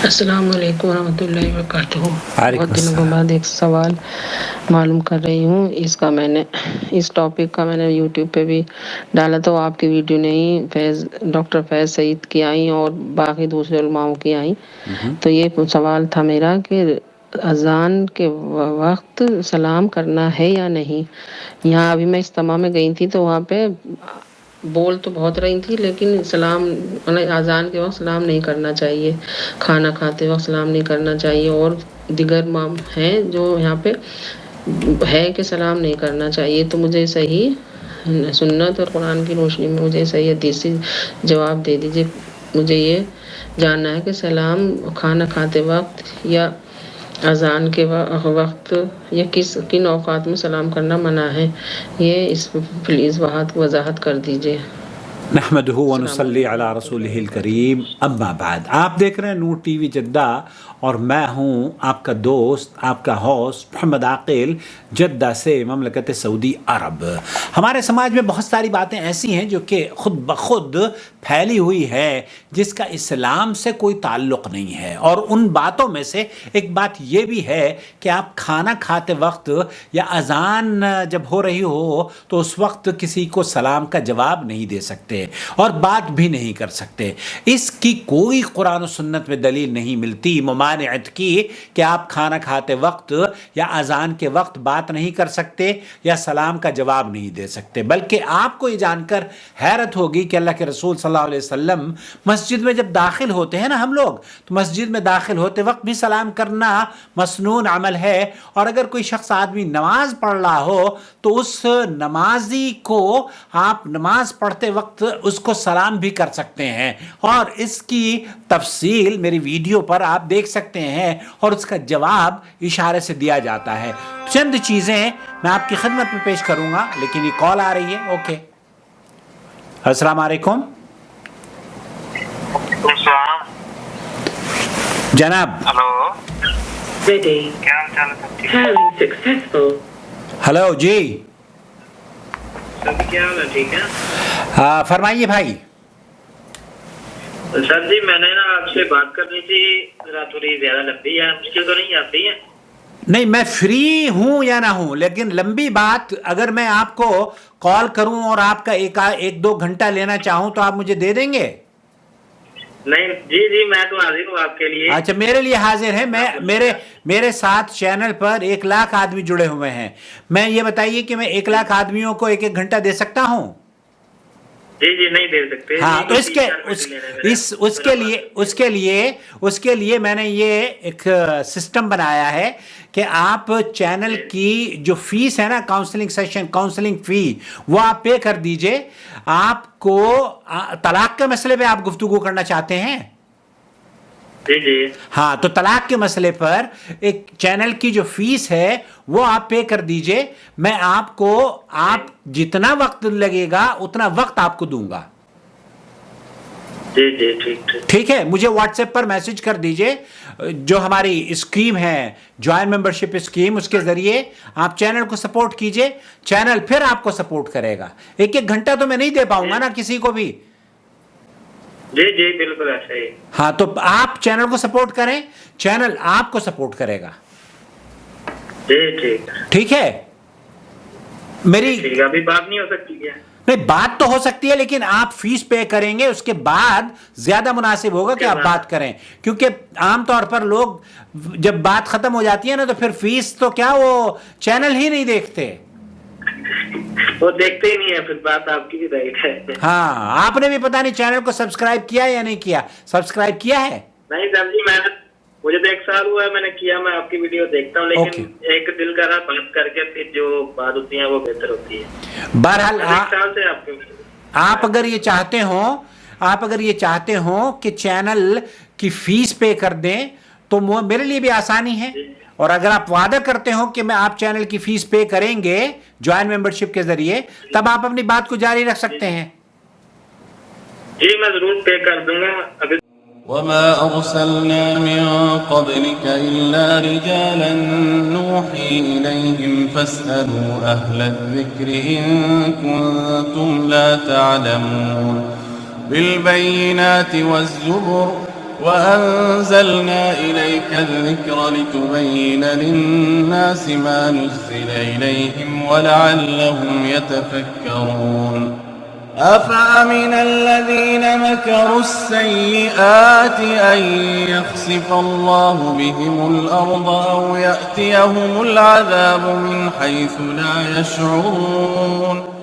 السلام علیکم ورحمۃ اللہ وبرکاتہ۔ وعلیکم بہت دنوں کے السلام۔ بعد ایک سوال معلوم کر رہی ہوں۔ اس ٹاپک کا میں نے یوٹیوب پہ بھی ڈالا تو آپ کی ویڈیو نہیں، ڈاکٹر فیض سعید کی آئیں اور باقی دوسرے علماؤں کی آئیں۔ تو یہ سوال تھا میرا کہ اذان کے وقت سلام کرنا ہے یا نہیں۔ یہاں ابھی میں اجتماع میں گئی تھی تو وہاں پہ بول تو بہت رہی تھی لیکن اذان کے وقت سلام نہیں کرنا چاہیے، کھانا کھاتے وقت سلام نہیں کرنا چاہیے، اور دیگر ہیں جو یہاں پہ ہے کہ سلام نہیں کرنا چاہیے۔ تو مجھے صحیح سنت اور قرآن کی روشنی میں مجھے صحیح حدیثی جواب دے دیجیے۔ مجھے یہ جاننا ہے کہ سلام کھانا کھاتے وقت یا اذان کے وقت یا کن اوقات میں سلام کرنا منع ہے، یہ اس پلیز وضاحت کر دیجیے۔ نحمدہ ونصلی علی رسولہ الکریم، اما بعد۔ آپ دیکھ رہے ہیں نور ٹی وی جدہ اور میں ہوں آپ کا دوست، آپ کا ہوسٹ محمد عاقل، جدہ سے مملکت سعودی عرب۔ ہمارے سماج میں بہت ساری باتیں ایسی ہیں جو کہ خود بخود پھیلی ہوئی ہے جس کا اسلام سے کوئی تعلق نہیں ہے، اور ان باتوں میں سے ایک بات یہ بھی ہے کہ آپ کھانا کھاتے وقت یا اذان جب ہو رہی ہو تو اس وقت کسی کو سلام کا جواب نہیں دے سکتے اور بات بھی نہیں کر سکتے۔ اس کی کوئی قرآن و سنت میں دلیل نہیں ملتی ممانعت کی کہ آپ کھانا کھاتے وقت یا اذان کے وقت بات نہیں کر سکتے یا سلام کا جواب نہیں دے سکتے۔ بلکہ آپ کو یہ جان کر حیرت ہوگی کہ اللہ کے رسول صلی اللہ علیہ وسلم مسجد میں جب داخل ہوتے ہیں نا ہم لوگ، تو مسجد میں داخل ہوتے وقت بھی سلام کرنا مسنون عمل ہے، اور اگر کوئی شخص آدمی نماز پڑھ رہا ہو تو اس نمازی کو آپ نماز پڑھتے وقت اس کو سلام بھی کر سکتے ہیں، اور اس کی تفصیل میری ویڈیو پر آپ دیکھ سکتے ہیں، اور اس کا جواب اشارے سے دیا جاتا ہے۔ چند چیزیں میں آپ کی خدمت میں پیش کروں گا، لیکن یہ کال آ رہی ہے۔ اوکے، السلام علیکم جناب۔ ہلو، کیا حال چال ہے؟ ہلو جی، سر کیا حال ہے؟ ٹھیک ہے؟ فرمائیے بھائی۔ سر جی میں نے نا آپ سے بات کرنی تھی، ذرا تھوڑی زیادہ لمبی ہے، مشکل تو نہیں آتی ہے؟ نہیں، میں فری ہوں یا نہ ہوں، لیکن لمبی بات اگر میں آپ کو کال کروں اور آپ کا ایک دو گھنٹہ لینا چاہوں تو آپ مجھے دے دیں گے؟ نہیں جی میں تو حاضر ہوں آپ کے لیے۔ اچھا، میرے لیے حاضر ہے۔ میرے ساتھ چینل پر 1,00,000 آدمی جڑے ہوئے ہیں۔ میں یہ بتائیے کہ میں 1,00,000 آدمیوں کو ایک گھنٹہ دے سکتا ہوں؟ جی نہیں دے سکتے۔ ہاں، تو اس کے لیے میں نے یہ ایک سسٹم بنایا ہے کہ آپ چینل کی جو فیس ہے نا، کاؤنسلنگ فی، وہ آپ پے کر دیجئے۔ آپ کو طلاق کے مسئلے پہ آپ گفتگو کرنا چاہتے ہیں؟ جی ہاں، تو طلاق کے مسئلے پر ایک چینل کی جو فیس ہے وہ آپ پے کر دیجئے۔ میں آپ کو جتنا وقت لگے گا اتنا وقت آپ کو دوں گا۔ جی ٹھیک ہے، مجھے واٹس ایپ پر میسج کر دیجئے۔ جو ہماری اسکیم ہے جوائن ممبرشپ اسکیم، اس کے ذریعے آپ چینل کو سپورٹ کیجئے، چینل پھر آپ کو سپورٹ کرے گا۔ ایک گھنٹہ تو میں نہیں دے پاؤں گا نا کسی کو بھی۔ جی بالکل ایسا ہی۔ ہاں، تو آپ چینل کو سپورٹ کریں، چینل آپ کو سپورٹ کرے گا۔ جی ٹھیک ہے، ٹھیک ہے، ابھی بات نہیں ہو سکتی کیا؟ نہیں، بات تو ہو سکتی ہے لیکن آپ فیس پے کریں گے، اس کے بعد زیادہ مناسب ہوگا کہ آپ بات کریں، کیونکہ عام طور پر لوگ جب بات ختم ہو جاتی ہے نا تو پھر فیس تو کیا، وہ چینل ہی نہیں دیکھتے، وہ دیکھتے ہی نہیں ہے، پھر بات آپ کی بھی رائٹ ہے۔ ہاں، آپ نے بھی پتہ نہیں چینل کو سبسکرائب کیا یا نہیں کیا؟ سبسکرائب کیا ہے؟ نہیں سر جی، مجھے تو 1 سال ہوا ہے میں نے کیا، میں آپ کی ویڈیو دیکھتا ہوں، لیکن ایک دل کر رہا بات کر کے پھر جو بات ہوتی ہے وہ بہتر ہوتی ہے۔ بہرحال 1 سال سے آپ اگر یہ چاہتے ہوں کہ چینل کی فیس پے کر دیں تو میرے لیے بھی آسانی ہے، اور اگر آپ وعدہ کرتے ہو کہ میں آپ چینل کی فیس پے کریں گے جوائن ممبرشپ کے ذریعے، تب آپ اپنی بات کو جاری رکھ سکتے ہیں۔ جی میں ضرور پے کر دوں گا۔ وما أرسلنا من قبلك إلا رجالا نوحي إليهم فاسألوا أهل الذكر إن كنتم لا تعلمون بالبينات والزبر وأنزلنا إليك الذكر لتبين للناس ما نزل إليهم ولعلهم يتفكرون أفأمن الذين مكروا السيئات أن يخسف الله بهم الأرض أو يأتيهم العذاب من حيث لا يشعرون